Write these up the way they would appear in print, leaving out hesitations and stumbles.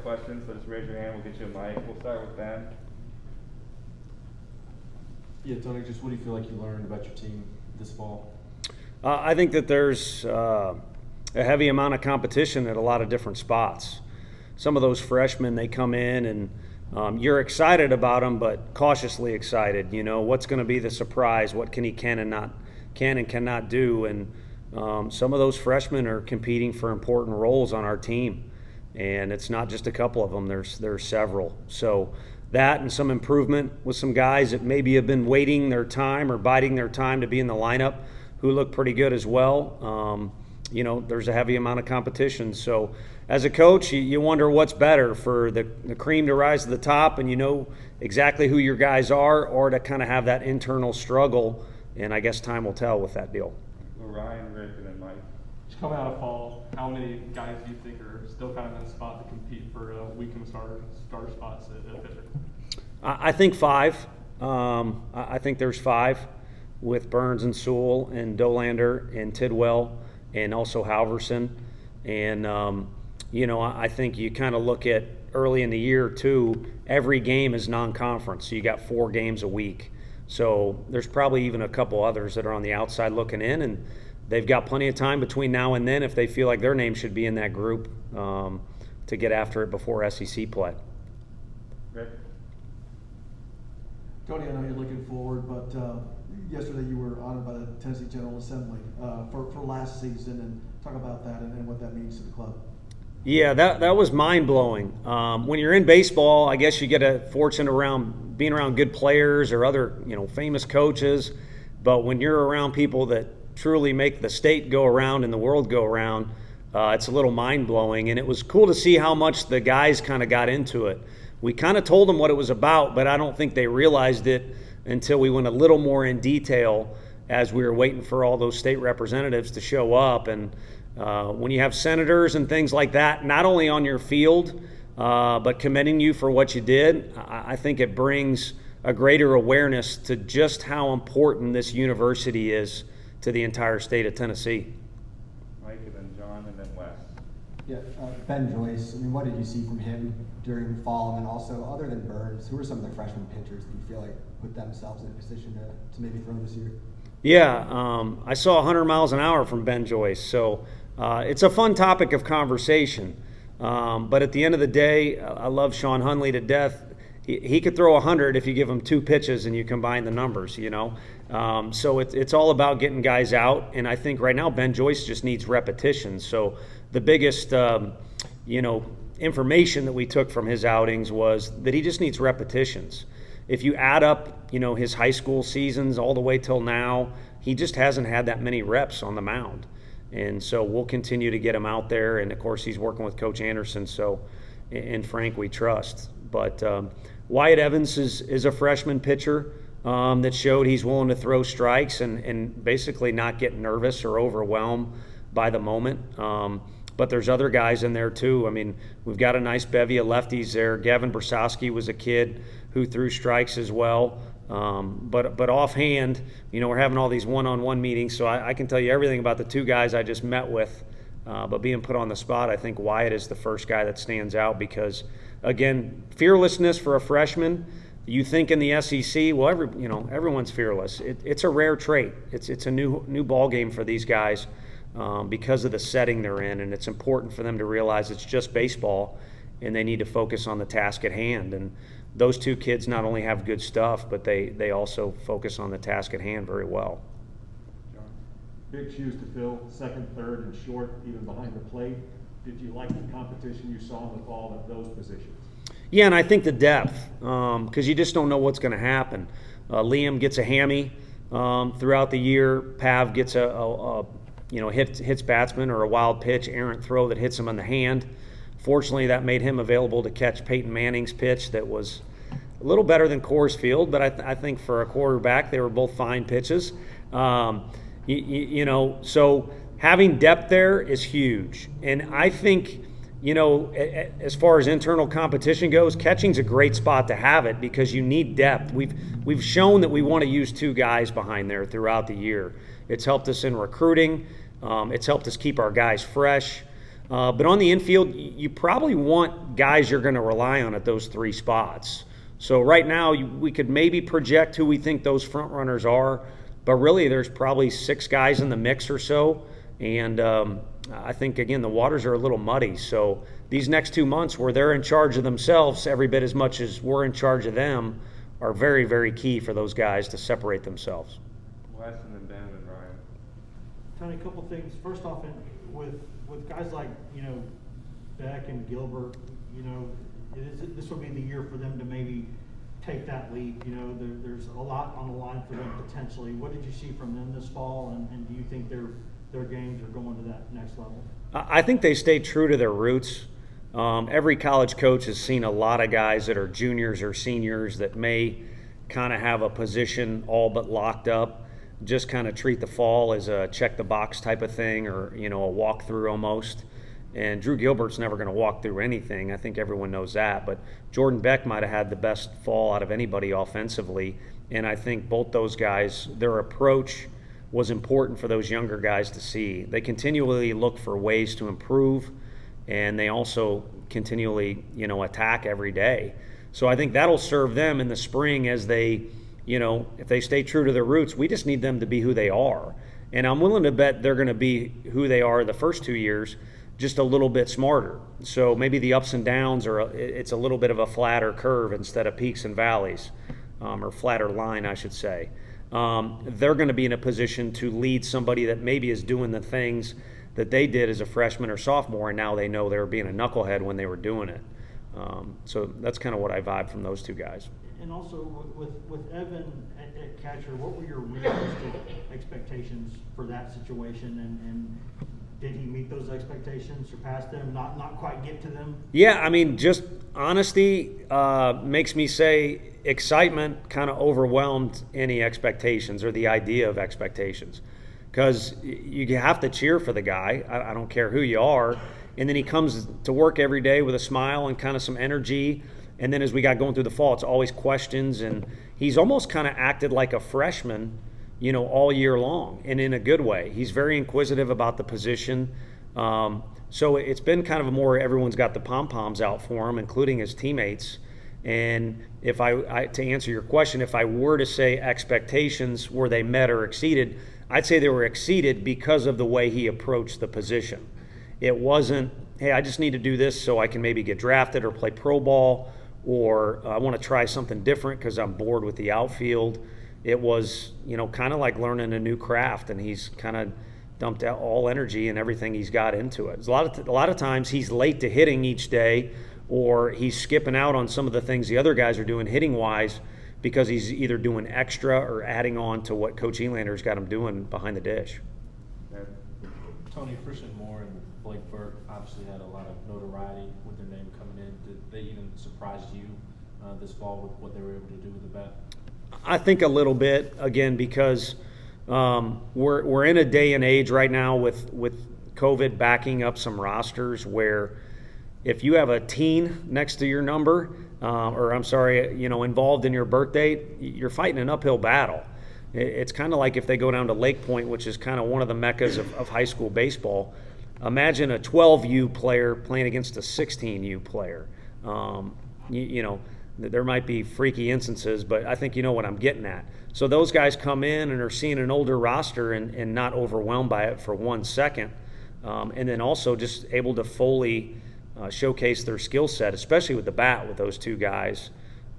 questions, so just raise your hand. We'll get you a mic. We'll start with Ben. Yeah, Tony, just what do you feel like you learned about your team this fall? I think that there's a heavy amount of competition at a lot of different spots. Some of those freshmen, they come in and you're excited about them, but cautiously excited. You know, what's going to be the surprise? What can and cannot do? And some of those freshmen are competing for important roles on our team, and it's not just a couple of them. There's several. So that and some improvement with some guys that maybe have been waiting their time or biding their time to be in the lineup, who look pretty good as well. You know, there's a heavy amount of competition. So as a coach, you wonder what's better, for the cream to rise to the top and you know exactly who your guys are, or to kind of have that internal struggle. And I guess time will tell with that deal. Well, Ryan, Rick, and then Mike. Just coming out of fall, how many guys do you think are still kind of in a spot to compete for weekend starter spots at pitcher? I think 5. I think there's 5 with Burns and Sewell and Dolander and Tidwell and also Halverson. And, you know, I think you kind of look at early in the year, too, every game is non-conference. So you got 4 games a week. So there's probably even a couple others that are on the outside looking in, and they've got plenty of time between now and then if they feel like their name should be in that group to get after it before SEC play. Rick? Tony, I know you're looking forward, but yesterday you were honored by the Tennessee General Assembly for last season, and talk about that and what that means to the club. Yeah, that was mind-blowing. When you're in baseball, I guess you get a fortune around being around good players or other, you know, famous coaches. But when you're around people that truly make the state go around and the world go around, it's a little mind-blowing. And it was cool to see how much the guys kind of got into it. We kind of told them what it was about, but I don't think they realized it until we went a little more in detail as we were waiting for all those state representatives to show up. And when you have senators and things like that, not only on your field, but commending you for what you did, I think it brings a greater awareness to just how important this university is to the entire state of Tennessee. Mike, and then John, and then Wes. Yeah, Ben Joyce, I mean, what did you see from him during the fall? And then also, other than Burns, who are some of the freshman pitchers that you feel like put themselves in a position to maybe throw this year? Yeah, I saw 100 miles an hour from Ben Joyce, so it's a fun topic of conversation. But at the end of the day, I love Sean Hunley to death. He could throw 100 if you give him 2 pitches and you combine the numbers, you know. So it's all about getting guys out, and I think right now Ben Joyce just needs repetition. So the biggest, you know, information that we took from his outings was that he just needs repetitions. If you add up, you know, his high school seasons all the way till now, he just hasn't had that many reps on the mound. And so we'll continue to get him out there. And, of course, he's working with Coach Anderson, so, and Frank we trust. But Wyatt Evans is a freshman pitcher that showed he's willing to throw strikes and basically not get nervous or overwhelmed by the moment. But there's other guys in there too. I mean, we've got a nice bevy of lefties there. Gavin Brasowski was a kid who threw strikes as well. But offhand, you know, we're having all these one-on-one meetings, so I can tell you everything about the 2 guys I just met with. But being put on the spot, I think Wyatt is the first guy that stands out because, again, fearlessness for a freshman. You think in the SEC, well, everyone's fearless. It's a rare trait. It's a new ball game for these guys. Because of the setting they're in, and it's important for them to realize it's just baseball and they need to focus on the task at hand. And those 2 kids not only have good stuff, but they also focus on the task at hand very well. John? Big shoes to fill, second, third, and short, even behind the plate. Did you like the competition you saw in the fall at those positions? Yeah, and I think the depth, because you just don't know what's going to happen. Liam gets a hammy throughout the year. Pav gets hits batsman or a wild pitch, errant throw that hits him on the hand. Fortunately, that made him available to catch Peyton Manning's pitch that was a little better than Coors Field, but I think for a quarterback, they were both fine pitches. So having depth there is huge. And I think, you know, as far as internal competition goes, catching's a great spot to have it because you need depth. We've shown that we want to use 2 guys behind there throughout the year. It's helped us in recruiting. It's helped us keep our guys fresh. But on the infield, you probably want guys you're going to rely on at those 3 spots. So right now, we could maybe project who we think those front runners are, but really there's probably 6 guys in the mix or so. And I think, again, the waters are a little muddy. So these next 2 months where they're in charge of themselves every bit as much as we're in charge of them are very, very key for those guys to separate themselves. Wes and then Ben and Ryan. Tony, a couple things. First off, with guys like, Beck and Gilbert, this will be the year for them to maybe take that leap. There's a lot on the line for them potentially. What did you see from them this fall, and do you think their games are going to that next level? I think they stay true to their roots. Every college coach has seen a lot of guys that are juniors or seniors that may kind of have a position all but locked up, just kind of treat the fall as a check the box type of thing, or a walkthrough almost. And Drew Gilbert's never going to walk through anything. I think everyone knows that. But Jordan Beck might have had the best fall out of anybody offensively. And I think both those guys, their approach was important for those younger guys to see. They continually look for ways to improve, and they also continually, attack every day. So I think that'll serve them in the spring as they, if they stay true to their roots. We just need them to be who they are. And I'm willing to bet they're going to be who they are the first 2 years, just a little bit smarter. So maybe the ups and downs it's a little bit of a flatter curve instead of peaks and valleys, or flatter line, I should say. They're going to be in a position to lead somebody that maybe is doing the things that they did as a freshman or sophomore, and now they know they were being a knucklehead when they were doing it. So that's kind of what I vibe from those 2 guys. And also with Evan at catcher, what were your realistic expectations for that situation, and did he meet those expectations, surpass them, not quite get to them? Yeah, I mean, just honesty makes me say excitement kind of overwhelmed any expectations or the idea of expectations, because you have to cheer for the guy. I don't care who you are. And then he comes to work every day with a smile and kind of some energy. And then as we got going through the fall, it's always questions. And he's almost kind of acted like a freshman, all year long, and in a good way. He's very inquisitive about the position. So it's been kind of a more, everyone's got the pom-poms out for him, including his teammates. And if I to answer your question, if I were to say expectations, were they met or exceeded, I'd say they were exceeded because of the way he approached the position. It wasn't, hey, I just need to do this so I can maybe get drafted or play pro ball, or I want to try something different because I'm bored with the outfield. It was, kind of like learning a new craft, and he's kind of dumped out all energy and everything he's got into it. A lot of times he's late to hitting each day, or he's skipping out on some of the things the other guys are doing hitting-wise because he's either doing extra or adding on to what Coach Elander's got him doing behind the dish. Ben. Tony, Christian Moore and Blake Burke obviously had a lot of notoriety with their name coming in. Did they even surprise you this fall with what they were able to do with the bat? I think a little bit, again, because we're in a day and age right now with COVID backing up some rosters where if you have a teen next to your number, involved in your birth date, you're fighting an uphill battle. It's kind of like if they go down to Lake Point, which is kind of one of the meccas of high school baseball. Imagine a 12U player playing against a 16U player. There might be freaky instances, but I think you know what I'm getting at. So those guys come in and are seeing an older roster and not overwhelmed by it for 1 second, and then also just able to fully showcase their skill set, especially with the bat with those 2 guys.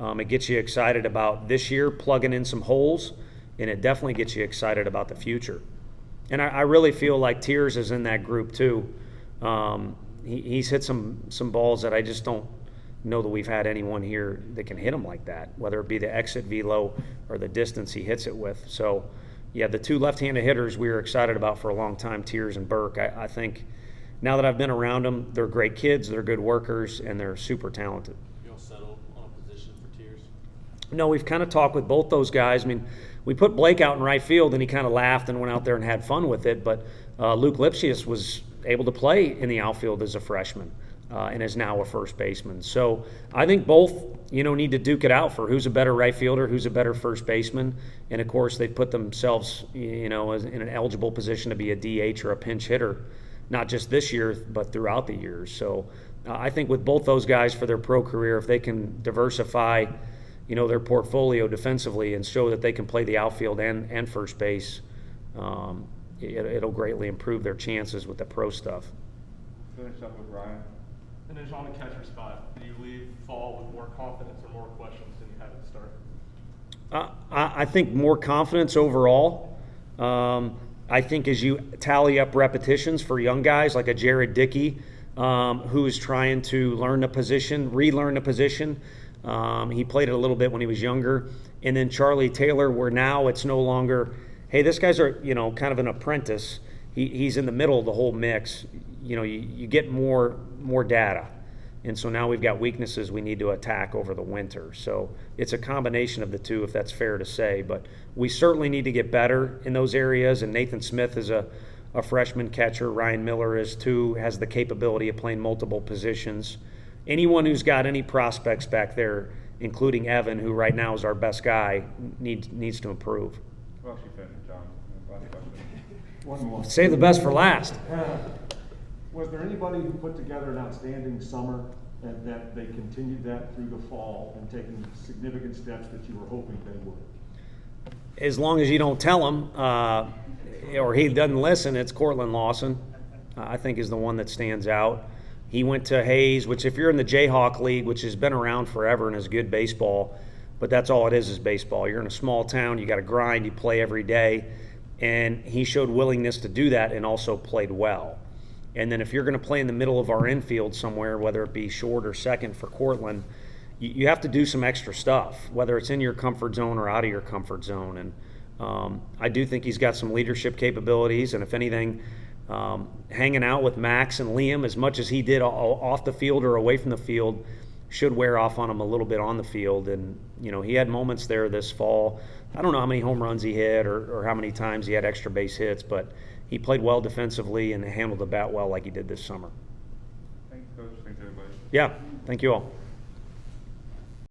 It gets you excited about this year plugging in some holes, and it definitely gets you excited about the future. And I really feel like Tiers is in that group too. He's hit some balls that I just don't know that we've had anyone here that can hit them like that, whether it be the exit velo or the distance he hits it with. So, yeah, the 2 left-handed hitters we were excited about for a long time, Tiers and Burke. I think now that I've been around them, they're great kids, they're good workers, and they're super talented. You don't settle on a position for Tiers? No, we've kind of talked with both those guys. I mean, we put Blake out in right field, and he kind of laughed and went out there and had fun with it. But Luke Lipsius was able to play in the outfield as a freshman and is now a first baseman. So I think both, need to duke it out for who's a better right fielder, who's a better first baseman. And, of course, they've put themselves, in an eligible position to be a DH or a pinch hitter. not just this year, but throughout the years. So I think with both those guys for their pro career, if they can diversify, their portfolio defensively and show that they can play the outfield and first base, it'll greatly improve their chances with the pro stuff. Finish up with Ryan. And then on the catcher spot, do you leave fall with more confidence or more questions than you had at the start? I think more confidence overall. I think as you tally up repetitions for young guys like a Jared Dickey, who's trying to learn the position, relearn the position. He played it a little bit when he was younger. And then Charlie Taylor, where now it's no longer, hey, this guy's kind of an apprentice. He's in the middle of the whole mix. You get more data. And so now we've got weaknesses we need to attack over the winter. So it's a combination of the two, if that's fair to say. But we certainly need to get better in those areas. And Nathan Smith is a freshman catcher. Ryan Miller is too, has the capability of playing multiple positions. Anyone who's got any prospects back there, including Evan, who right now is our best guy, needs to improve. Who else you finished, John? Last question. One more. Save the best for last. Was there anybody who put together an outstanding summer and that they continued that through the fall and taking significant steps that you were hoping they would? As long as you don't tell him, or he doesn't listen, it's Cortland Lawson, I think is the one that stands out. He went to Hayes, which if you're in the Jayhawk League, which has been around forever and is good baseball, but that's all it is baseball. You're in a small town, you got to grind, you play every day, and he showed willingness to do that and also played well. And then if you're going to play in the middle of our infield somewhere, whether it be short or second for Cortland, you have to do some extra stuff, whether it's in your comfort zone or out of your comfort zone. And I do think he's got some leadership capabilities, and if anything, hanging out with Max and Liam as much as he did off the field or away from the field should wear off on him a little bit on the field. And he had moments there this fall. I don't know how many home runs he hit or how many times he had extra base hits, but he played well defensively and handled the bat well like he did this summer. Thanks, Coach. Thanks, everybody. Yeah, thank you all.